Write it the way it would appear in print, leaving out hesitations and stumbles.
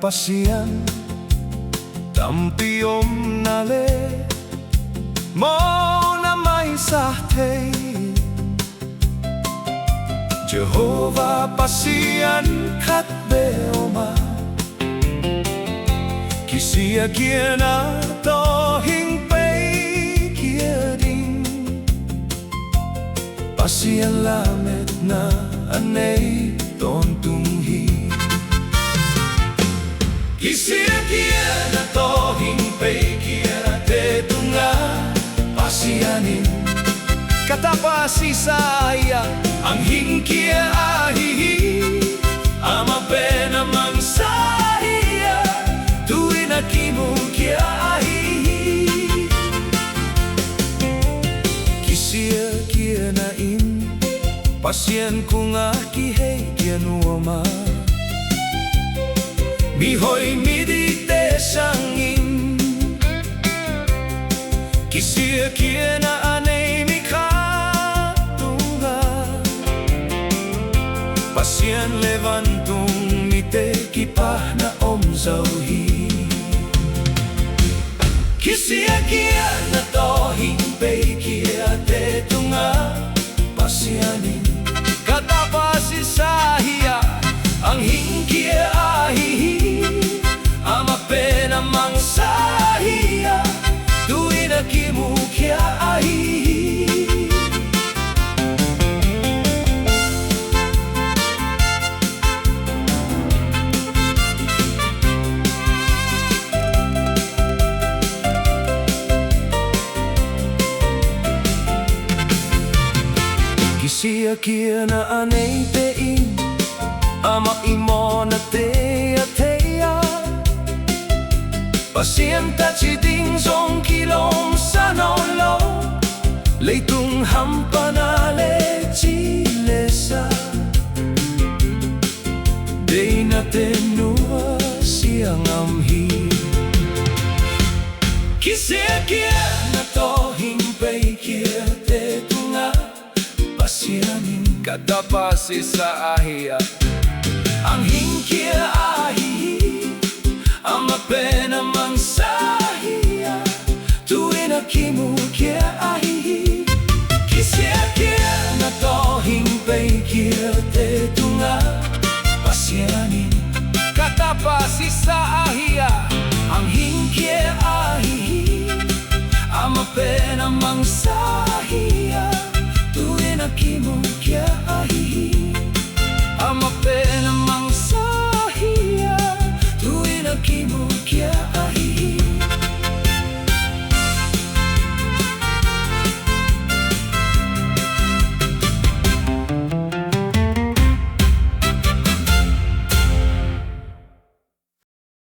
pasiyan Tampiyom nale Mo na may sahtay Jehovah pasiyan khat beoma Kisia Kiana tohing pay kiading Pasiyan lamet na neih tunghi Kisia Kiana tohing pay kiate tungah Pasiyanin katapasi saya ang hingkia ahihi ama pena mangsahiya tuwi na kimungkia ahihi Kisia Kiana in pasien kunga kihei kianuoma mihoy midite sangin Kisia Kiana anei mikha tungah pasien le Vantung mite kipah na zawh Kisia Kiana tohing pay kiate tungah pasianin katapasi sahiya ang hingkia ahihi ama pena mangsahiya tuwi na kimukya ahihi Kisia Kiana anei tein ama imo na teya Pasien tachiding zong kilom sanolo Leitung hampanale chilesa Day na tenua siyang amhi Kisia Kiana tohing pay kiate tungah Pasianin katapasi sa ahiya ang hingkia ahihi